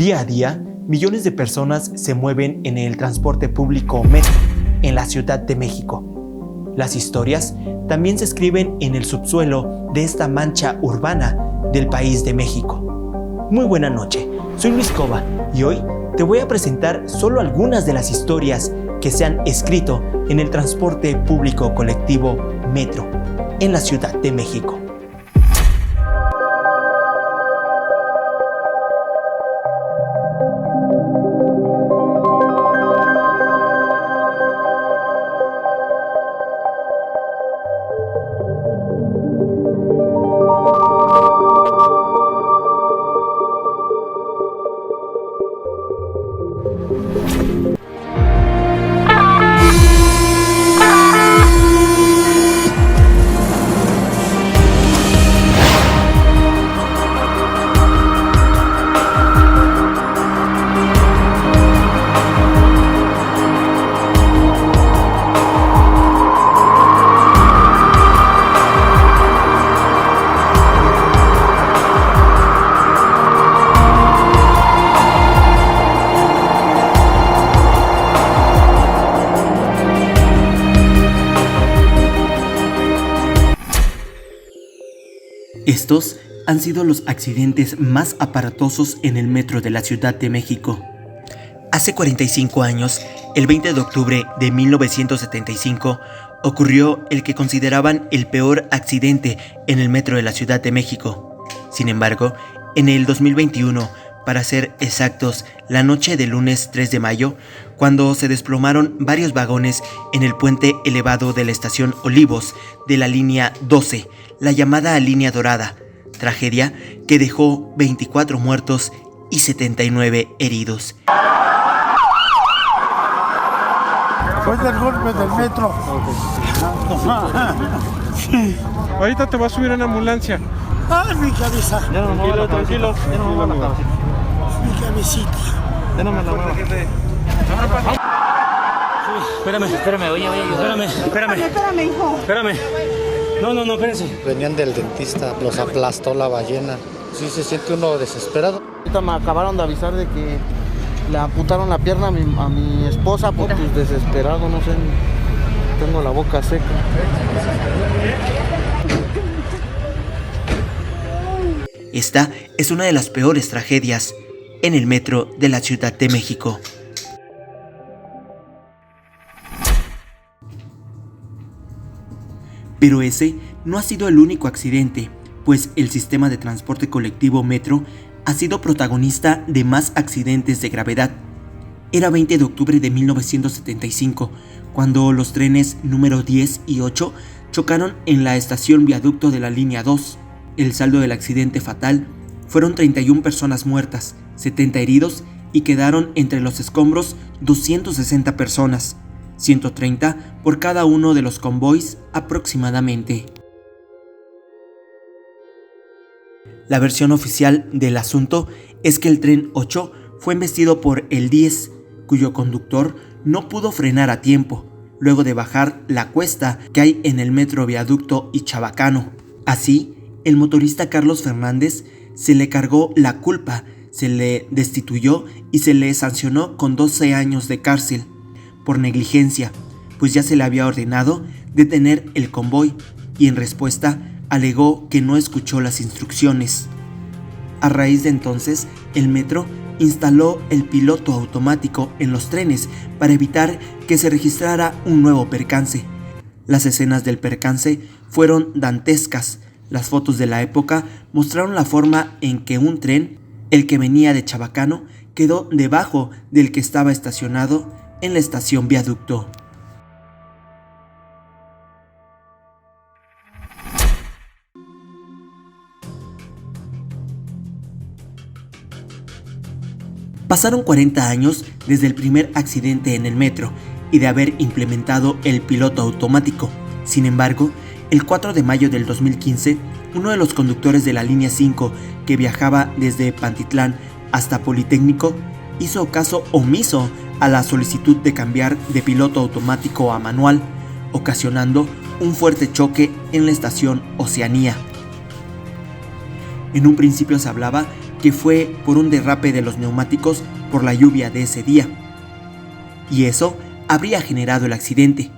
Día a día, millones de personas se mueven en el transporte público metro en la Ciudad de México. Las historias también se escriben en el subsuelo de esta mancha urbana del país de México. Muy buena noche, soy Luis Cova y hoy te voy a presentar solo algunas de las historias que se han escrito en el transporte público colectivo metro en la Ciudad de México. Estos han sido los accidentes más aparatosos en el metro de la Ciudad de México. Hace 45 años, el 20 de octubre de 1975, ocurrió el que consideraban el peor accidente en el metro de la Ciudad de México. Sin embargo, en el 2021, para ser exactos, la noche del lunes 3 de mayo, cuando se desplomaron varios vagones en el puente elevado de la estación Olivos de la línea 12, la llamada línea dorada, tragedia que dejó 24 muertos y 79 heridos. Fue del golpe del metro. Ahorita te va a subir una ambulancia. ¡Ay, mi cabeza! Ya no me muevo, tranquilo. Ya no me muevo la cabeza. Mi cabecita. Ya no me la muevo. Espérame, oye, Espérame, hijo. espérame. No, espérense. Venían del dentista, los aplastó la ballena. Sí se siente uno desesperado. Ahorita me acabaron de avisar de que le amputaron la pierna a mi esposa, pues desesperado, no sé, tengo la boca seca. Esta es una de las peores tragedias en el metro de la Ciudad de México. Pero ese no ha sido el único accidente, pues el sistema de transporte colectivo metro ha sido protagonista de más accidentes de gravedad. Era 20 de octubre de 1975, cuando los trenes número 10 y 8 chocaron en la estación Viaducto de la línea 2. El saldo del accidente fatal fueron 31 personas muertas, 70 heridos y quedaron entre los escombros 260 personas. 130 por cada uno de los convoys aproximadamente. La versión oficial del asunto es que el tren 8 fue embestido por el 10, cuyo conductor no pudo frenar a tiempo, luego de bajar la cuesta que hay en el metro Viaducto y Chabacano. Así, el motorista Carlos Fernández se le cargó la culpa, se le destituyó y se le sancionó con 12 años de cárcel. Por negligencia, pues ya se le había ordenado detener el convoy y en respuesta alegó que no escuchó las instrucciones. A raíz de entonces, el metro instaló el piloto automático en los trenes para evitar que se registrara un nuevo percance. Las escenas del percance fueron dantescas. Las fotos de la época mostraron la forma en que un tren, el que venía de Chabacano, quedó debajo del que estaba estacionado en la estación Viaducto. Pasaron 40 años desde el primer accidente en el metro y de haber implementado el piloto automático. Sin embargo, el 4 de mayo del 2015, uno de los conductores de la línea 5 que viajaba desde Pantitlán hasta Politécnico hizo caso omiso a la solicitud de cambiar de piloto automático a manual, ocasionando un fuerte choque en la estación Oceanía. En un principio se hablaba que fue por un derrape de los neumáticos por la lluvia de ese día. Y eso habría generado el accidente,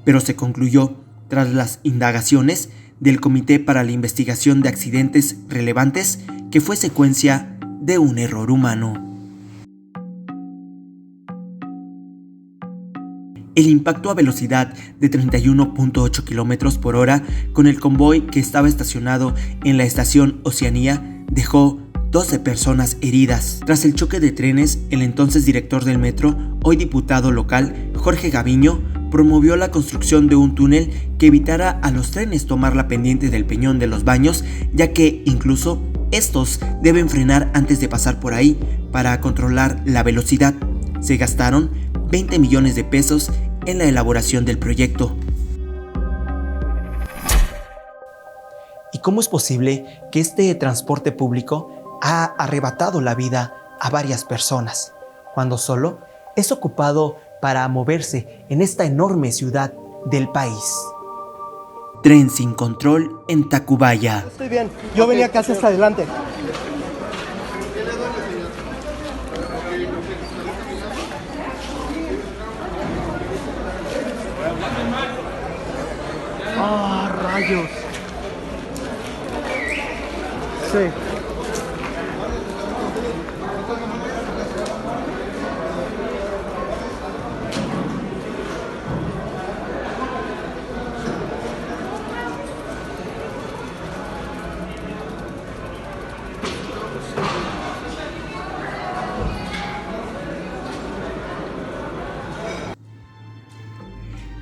pero se concluyó, tras las indagaciones del Comité para la Investigación de Accidentes Relevantes, que fue secuencia de un error humano. El impacto a velocidad de 31.8 km por hora con el convoy que estaba estacionado en la estación Oceanía dejó 12 personas heridas. Tras el choque de trenes, el entonces director del metro, hoy diputado local, Jorge Gaviño, promovió la construcción de un túnel que evitara a los trenes tomar la pendiente del Peñón de los Baños, ya que incluso estos deben frenar antes de pasar por ahí para controlar la velocidad. Se gastaron 20 millones de pesos en la elaboración del proyecto. ¿Y cómo es posible que este transporte público ha arrebatado la vida a varias personas, cuando solo es ocupado para moverse en esta enorme ciudad del país? Tren sin control en Tacubaya. Estoy bien, yo venía casi hasta adelante. ¡Ah, rayos! Sí.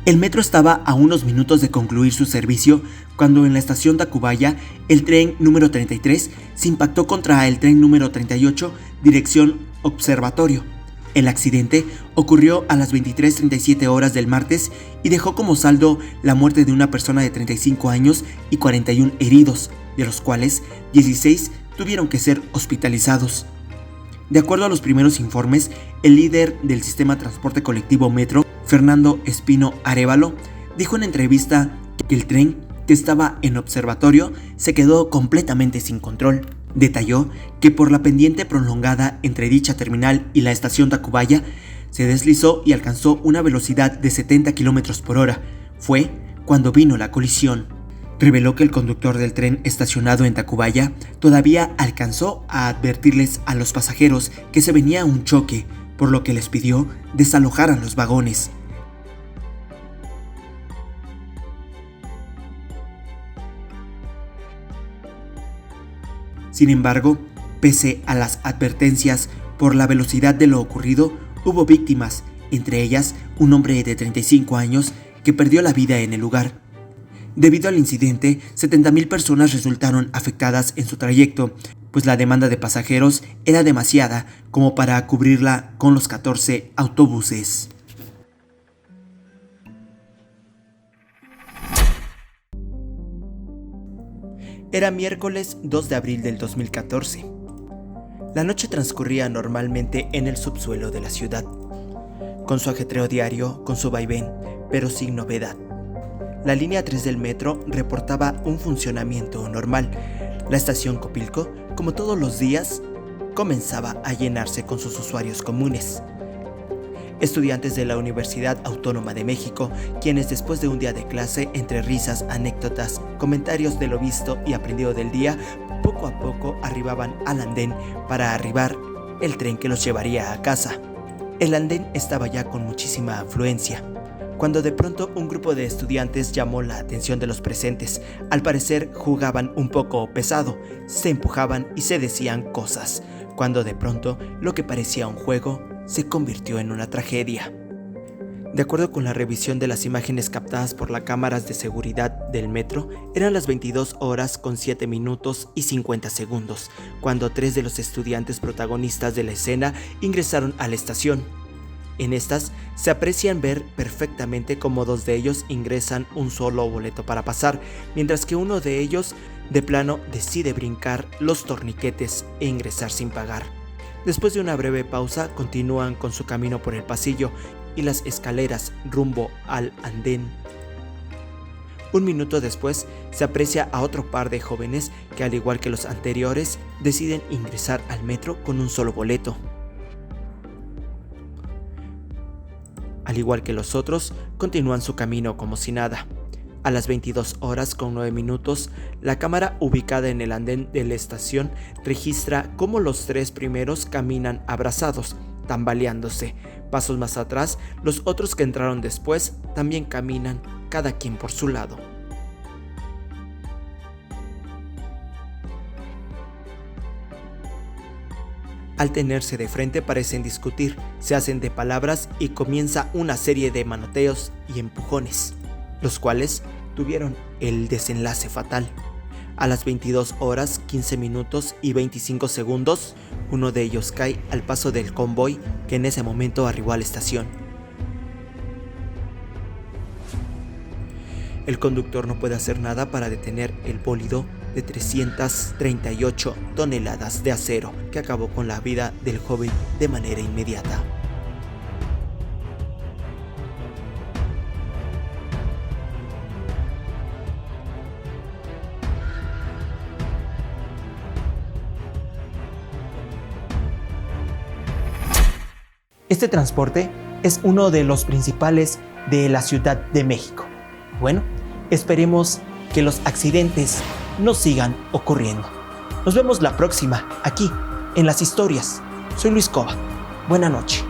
El metro estaba a unos minutos de concluir su servicio cuando en la estación Tacubaya el tren número 33 se impactó contra el tren número 38 dirección Observatorio. El accidente ocurrió a las 23:37 horas del martes y dejó como saldo la muerte de una persona de 35 años y 41 heridos, de los cuales 16 tuvieron que ser hospitalizados. De acuerdo a los primeros informes, el líder del sistema de transporte colectivo Metro, Fernando Espino Arévalo, dijo en entrevista que el tren, que estaba en Observatorio, se quedó completamente sin control. Detalló que por la pendiente prolongada entre dicha terminal y la estación Tacubaya, se deslizó y alcanzó una velocidad de 70 km por hora. Fue cuando vino la colisión. Reveló que el conductor del tren estacionado en Tacubaya todavía alcanzó a advertirles a los pasajeros que se venía un choque, por lo que les pidió desalojaran los vagones. Sin embargo, pese a las advertencias por la velocidad de lo ocurrido, hubo víctimas, entre ellas un hombre de 35 años que perdió la vida en el lugar. Debido al incidente, 70,000 personas resultaron afectadas en su trayecto, pues la demanda de pasajeros era demasiada como para cubrirla con los 14 autobuses. Era miércoles 2 de abril del 2014. La noche transcurría normalmente en el subsuelo de la ciudad, con su ajetreo diario, con su vaivén, pero sin novedad. La línea 3 del metro reportaba un funcionamiento normal. La estación Copilco, como todos los días, comenzaba a llenarse con sus usuarios comunes. Estudiantes de la Universidad Autónoma de México, quienes después de un día de clase, entre risas, anécdotas, comentarios de lo visto y aprendido del día, poco a poco arribaban al andén para arribar el tren que los llevaría a casa. El andén estaba ya con muchísima afluencia, cuando de pronto un grupo de estudiantes llamó la atención de los presentes. Al parecer jugaban un poco pesado, se empujaban y se decían cosas, cuando de pronto lo que parecía un juego se convirtió en una tragedia. De acuerdo con la revisión de las imágenes captadas por las cámaras de seguridad del metro, eran las 22 horas con 7 minutos y 50 segundos, cuando 3 de los estudiantes protagonistas de la escena ingresaron a la estación. En estas se aprecian ver perfectamente cómo 2 de ellos ingresan un solo boleto para pasar, mientras que uno de ellos de plano decide brincar los torniquetes e ingresar sin pagar. Después de una breve pausa, continúan con su camino por el pasillo y las escaleras rumbo al andén. Un minuto después se aprecia a otro par de jóvenes que, al igual que los anteriores, deciden ingresar al metro con un solo boleto. Al igual que los otros, continúan su camino como si nada. A las 22:09, la cámara ubicada en el andén de la estación registra cómo los 3 primeros caminan abrazados, tambaleándose. Pasos más atrás, los otros que entraron después también caminan, cada quien por su lado. Al tenerse de frente parecen discutir, se hacen de palabras y comienza una serie de manoteos y empujones, los cuales tuvieron el desenlace fatal. A las 22:15:25, uno de ellos cae al paso del convoy que en ese momento arribó a la estación. El conductor no puede hacer nada para detener el bólido de 338 toneladas de acero que acabó con la vida del joven de manera inmediata. Este transporte es uno de los principales de la Ciudad de México. Bueno, esperemos que los accidentes no sigan ocurriendo. Nos vemos la próxima, aquí, en Las Historias. Soy Luis Cova. Buena noche.